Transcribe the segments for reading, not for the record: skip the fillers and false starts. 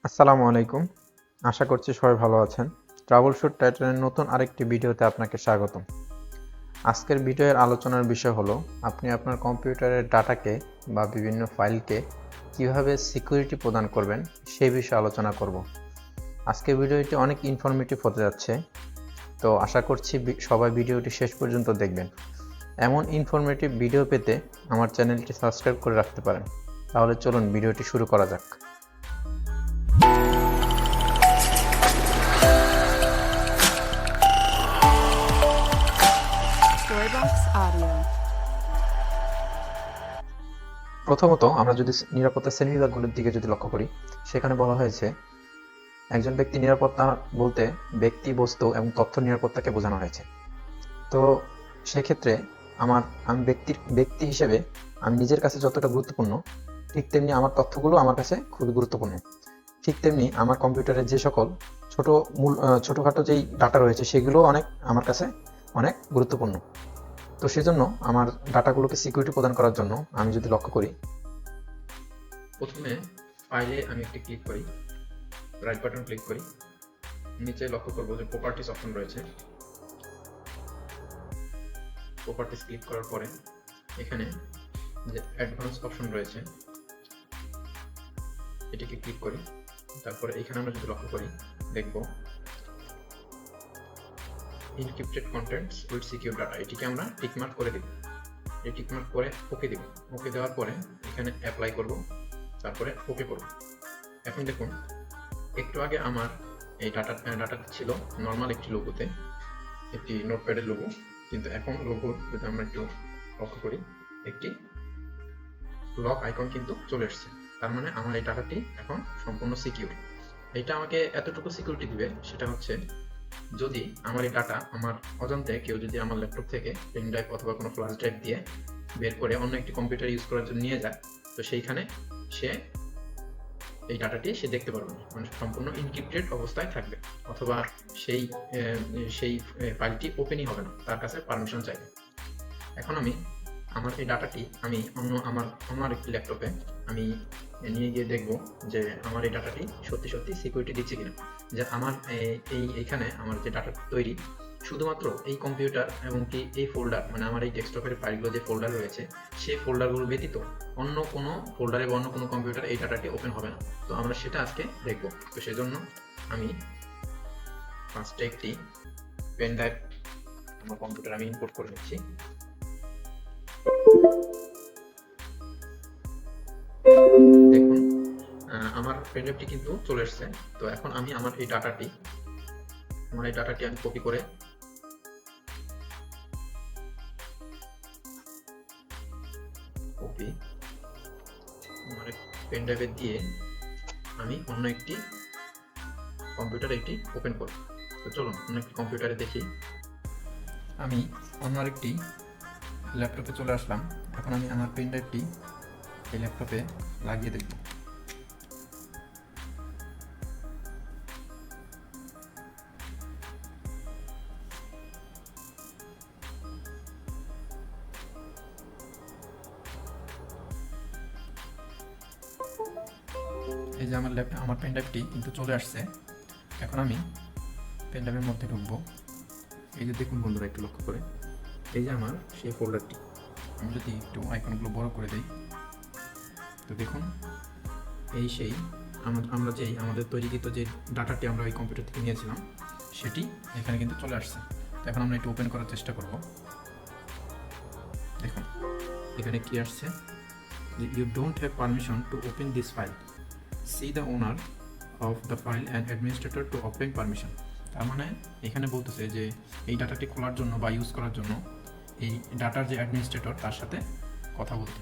আসসালামু আলাইকুম। আশা করছি সবাই ভালো আছেন। ট্রাবল শুট টাইটানের নতুন আরেকটি ভিডিওতে আপনাকে স্বাগতম। আজকের ভিডিওর আলোচনার বিষয় হলো আপনি আপনার কম্পিউটারের ডাটাকে বা বিভিন্ন ফাইলকে কিভাবে সিকিউরিটি প্রদান করবেন সেই বিষয়ে আলোচনা করব। আজকের ভিডিওটি অনেক ইনফরমেটিভ হতে যাচ্ছে, তো আশা করছি সবাই ভিডিওটি শেষ পর্যন্ত দেখবেন। এমন ইনফরমেটিভ ভিডিও পেতে আমার চ্যানেলটি সাবস্ক্রাইব করে রাখতে পারেন। তাহলে চলুন ভিডিওটি শুরু করা যাক। প্রথমত আমরা যদি নিরাপত্তা শ্রেণীবিভাগগুলোর দিকে লক্ষ্য করি, সেখানে বলা হয়েছে একজন ব্যক্তি নিরাপত্তা বলতে ব্যক্তি, বস্তু এবং তথ্য নিরাপত্তাকে বোঝানো হয়েছে। তো সেক্ষেত্রে আমি ব্যক্তি হিসেবে আমি নিজের কাছে যতটা গুরুত্বপূর্ণ, ঠিক তেমনি আমার তথ্যগুলো আমার কাছে খুবই গুরুত্বপূর্ণ। ঠিক তেমনি আমার কম্পিউটারে যে সকল ছোটোখাটো যেই ডাটা রয়েছে সেগুলো আমার কাছে অনেক গুরুত্বপূর্ণ। তো সেজন্য আমার ডাটাগুলোকে সিকিউরিটি প্রদান করার জন্য আমি যদি লক্ষ্য করি, প্রথমে ফাইলে আমি একটি ক্লিক করি, রাইট বাটন ক্লিক করি, নিচে লক্ষ্য করব যে প্রপার্টিস অপশন রয়েছে। প্রপার্টিস ক্লিক করার পরে এখানে যে অ্যাডভান্স অপশন রয়েছে এটিকে ক্লিক করি। তারপরে এখানে আমরা যদি লক্ষ্য করি দেখব encrypted contents with secure data, এটিকে আমরা টিকমার্ক করে দেব। এই টিকমার্ক করে ওকে দেব। ওকে দেওয়ার পরে এখানে অ্যাপ্লাই করব, তারপরে ওকে করব। এখন দেখুন, একটু আগে আমার এই ডাটা ছিল নর্মাল একটি লোগোতে, একটি নোটপ্যাডের লোগো, কিন্তু এখন লোগোর যদি আমরা একটু লক্ষ্য করি একটি লক আইকন কিন্তু চলে এসেছে। তার মানে আমার এই ডাটাটি এখন সম্পূর্ণ সিকিউর। এটা আমাকে এতটুকু সিকিউরিটি দিবে, সেটা হচ্ছে যদি আমার এই ডাটা আমার অজান্তে কেউ যদি আমার ল্যাপটপ থেকে পেন ড্রাইভ অথবা কোনো ফ্ল্যাশ ড্রাইভ দিয়ে বের করে অন্য একটি কম্পিউটার ইউজ করার জন্য নিয়ে যায়, তো সেইখানে সে এই ডাটাটি সে দেখতে পারবে না, মানে সম্পূর্ণ ইনক্রিপ্টেড অবস্থায় থাকবে, অথবা সেই ফাইলটি ওপেনই হবে না, তার কাছে পারমিশন চাইবে। এখন আমি আমার এই ডাটাটি আমি আমার একটি ল্যাপটপে আমি নিয়ে গিয়ে দেখব যে আমার এই ডাটাটি সত্যি সত্যি সিকিউরিটি দিচ্ছে কিনা। যে আমার এইখানে আমার যে ডাটা তৈরি শুধুমাত্র এই কম্পিউটার এবং কি এই ফোল্ডার, মানে আমার এই ডেস্কটপের ফাইলগুলো যে ফোল্ডার রয়েছে সেই ফোল্ডারগুলো ব্যতীত অন্য কোনো ফোল্ডারে বা অন্য কোনো কম্পিউটার এই ডাটাটি ওপেন হবে না। তো আমরা সেটা আজকে দেখব। তো সেজন্য আমি ফার্স্টে একটি পেন ড্রাইভ আমার কম্পিউটার আমি ইম্পোর্ট করে নিচ্ছি। দেখুন আমার পেন ড্রাইভটি কিন্তু চলে এসেছে। তো এখন আমি আমার এই ডাটাটি আমি কপি করে আমার পেন ড্রাইভে দিয়ে আমি অন্য একটি কম্পিউটারে এটি ওপেন করব। তো চলুন অন্য একটি কম্পিউটারে দেখি। আমি অন্য একটি ল্যাপটপে চলে আসলাম। এখন আমি আমার পেন ড্রাইভটি এই ল্যাপটপে লাগিয়ে দেখব। এই যে আমার পেন ড্রাইভটি কিন্তু চলে আসছে। এখন আমি পেন ড্রাইভের মধ্যে ঢুকবো। এই যে দেখুন বন্ধুরা, একটু লক্ষ্য করে এই যে আমার সেই ফোল্ডারটি, আমি যদি একটু আইকনগুলো বড় করে দেই, তো দেখুন এই সেই আমরা যেই আমাদের তৈরিকৃত যে ডাটাটি আমরা ওই কম্পিউটার থেকে নিয়েছিলাম সেটি এখানে কিন্তু চলে আসছে। তো এখন আমরা একটু ওপেন করার চেষ্টা করব। দেখুন এখানে কি আসছে, you don't have permission to open this file, see the owner of the file and administrator to open permission. তার মানে এখানে বলতেছে যে এই ডাটাটি খোলার জন্য বা ইউজ করার জন্য এই ডাটার যে অ্যাডমিনিস্ট্রেটর তার সাথে কথা বলতে,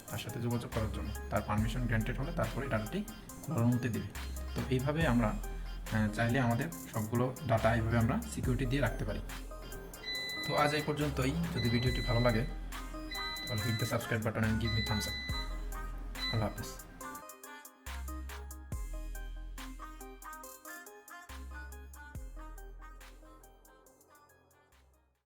তার সাথে যোগাযোগ করার জন্য তার পারমিশন গ্র্যান্টেড হলে তারপরে ডাটাটি খোলার অনুমতি দেবে। তো এইভাবে আমরা চাইলে আমাদের সবগুলো ডাটা এইভাবে আমরা সিকিউরিটি দিয়ে রাখতে পারি। তো আজ এই পর্যন্তই। যদি ভিডিওটি ভালো লাগে তাহলে hit the subscribe button and give me thumbs up. আল্লাহ হাফেজ।